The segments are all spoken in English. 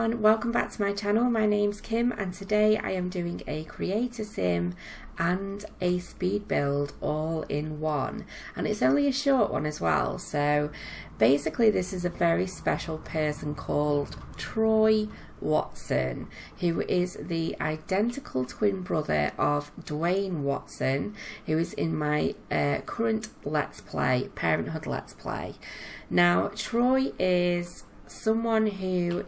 everyone, welcome back to my channel. My name's Kim and today I am doing a creator sim and a speed build all in one, and it's only a short one as well. So basically this is a very special person called Dwayne Watson, who is the identical twin brother of Dwayne Watson, who is in my current Let's Play, Parenthood Let's Play. Now Troy is someone who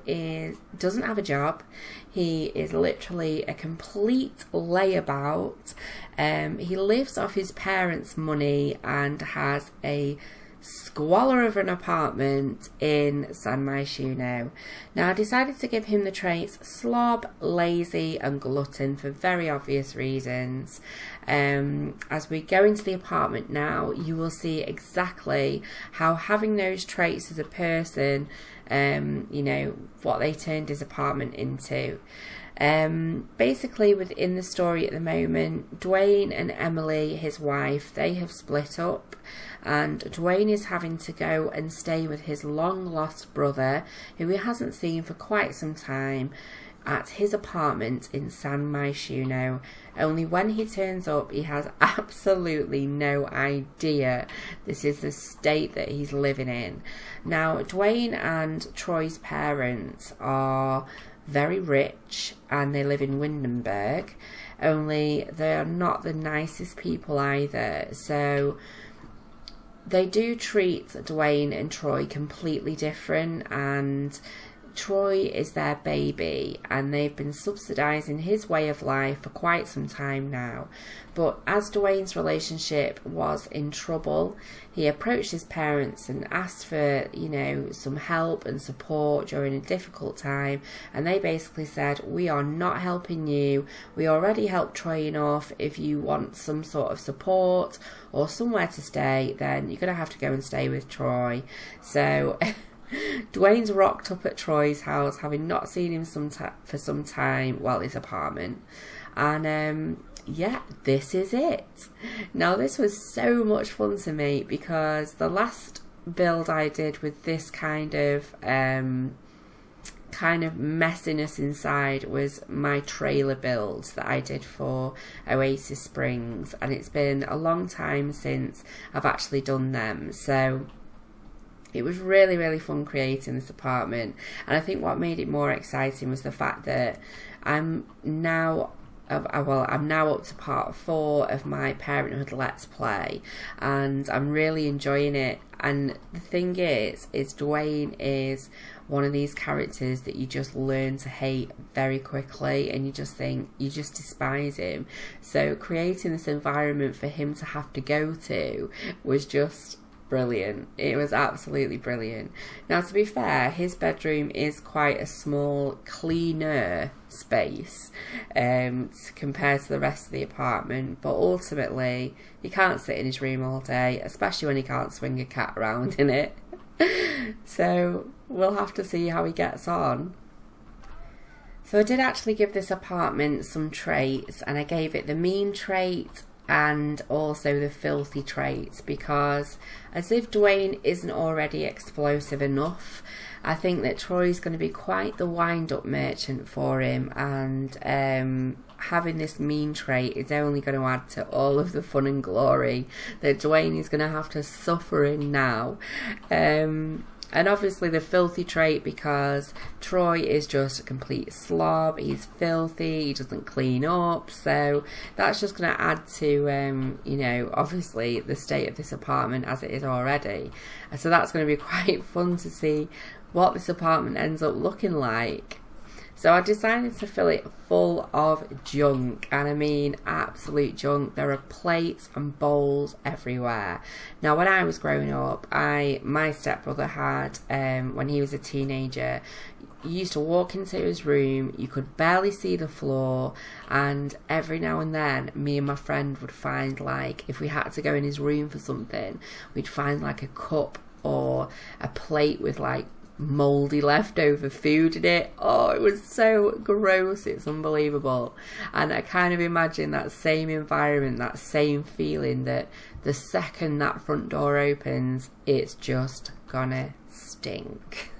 doesn't have a job. He is literally a complete layabout. He lives off his parents' money and has a squalor of an apartment in San Myshuno. Now I decided to give him the traits slob, lazy and glutton for very obvious reasons. As we go into the apartment now, you will see exactly how having those traits as a person, you know, what they turned his apartment into. Basically within the story at the moment, Dwayne and Emily, his wife, they have split up, and Dwayne is having to go and stay with his long lost brother, who he hasn't seen for quite some time, at his apartment in San Myshuno. Only when he turns up, he has absolutely no idea this is the state that he's living in. Now Dwayne and Troy's parents are very rich and they live in Windenburg, only they're not the nicest people either. So they do treat Dwayne and Troy completely different, and Troy is their baby and they've been subsidising his way of life for quite some time now. But as Dwayne's relationship was in trouble, he approached his parents and asked for, you know, some help and support during a difficult time, and they basically said, we are not helping you. We already helped Troy enough. If you want some sort of support or somewhere to stay, then you're going to have to go and stay with Troy. So Dwayne's rocked up at Troy's house, having not seen him for some time, well, his apartment, and yeah, this is it. Now this was so much fun to me because the build I did with this kind of messiness inside was my trailer builds that I did for Oasis Springs, and it's been a long time since I've actually done them, so it was really, really fun creating this apartment. And I think what made it more exciting was the fact that I'm now up to part 4 of my Parenthood Let's Play, and I'm really enjoying it. And the thing is Dwayne is one of these characters that you just learn to hate very quickly, and you just despise him. So creating this environment for him to have to go to was just brilliant. It was absolutely brilliant. Now to be fair, his bedroom is quite a small, cleaner space compared to the rest of the apartment, but ultimately he can't sit in his room all day, especially when he can't swing a cat around in it. So we'll have to see how he gets on. So I did actually give this apartment some traits, and I gave it the mean trait and also the filthy traits, because as if Dwayne isn't already explosive enough, I think that Troy's going to be quite the wind-up merchant for him, and having this mean trait is only going to add to all of the fun and glory that Dwayne is going to have to suffer in now. And obviously the filthy trait, because Troy is just a complete slob, he's filthy, he doesn't clean up, so that's just going to add to, you know, obviously the state of this apartment as it is already. So that's going to be quite fun to see what this apartment ends up looking like. So I decided to fill it full of junk, and I mean absolute junk. There are plates and bowls everywhere. Now when I was growing up, my stepbrother had, when he was a teenager, you used to walk into his room, you could barely see the floor, and every now and then me and my friend would find, like, if we had to go in his room for something, we'd find like a cup or a plate with like mouldy leftover food in it. Oh, it was so gross, it's unbelievable. And I kind of imagine that same environment, that same feeling, that the second that front door opens, it's just gonna stink.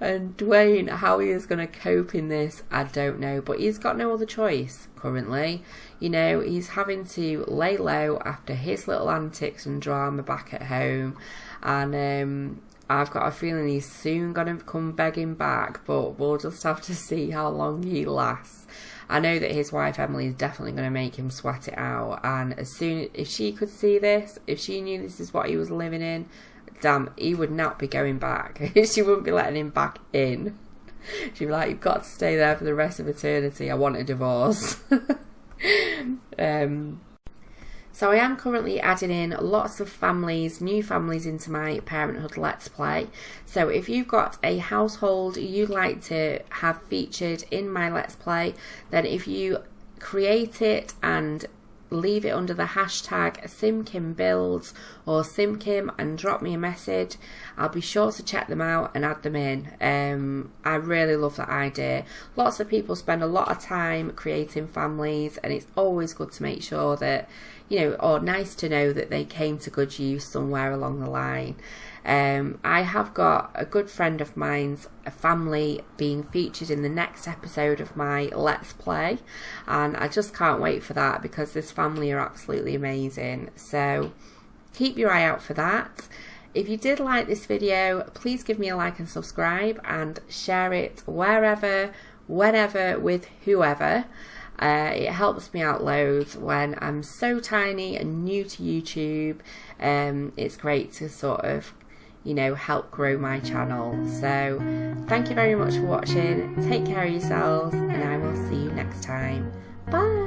And Dwayne, how he is going to cope in this, I don't know. But he's got no other choice currently. You know, he's having to lay low after his little antics and drama back at home. And I've got a feeling he's soon going to come begging back. But we'll just have to see how long he lasts. I know that his wife Emily is definitely going to make him sweat it out. And as soon if she could see this, if she knew this is what he was living in, damn, he would not be going back. She wouldn't be letting him back in. She'd be like, you've got to stay there for the rest of eternity. I want a divorce. So I am currently adding in lots of families, new families into my Parenthood Let's Play. So if you've got a household you'd like to have featured in my Let's Play, then if you create it and leave it under the hashtag SimKimBuilds or SimKim and drop me a message, I'll be sure to check them out and add them in. I really love that idea. Lots of people spend a lot of time creating families, and it's always good to make sure that, you know, or nice to know that they came to good use somewhere along the line. I have got a good friend of mine's family being featured in the next episode of my Let's Play, and I just can't wait for that because this family are absolutely amazing. So keep your eye out for that. If you did like this video, please give me a like and subscribe, and share it wherever, whenever, with whoever. It helps me out loads when I'm so tiny and new to YouTube. It's great to sort of, you know, help grow my channel. So thank you very much for watching. Take care of yourselves, and I will see you next time. Bye.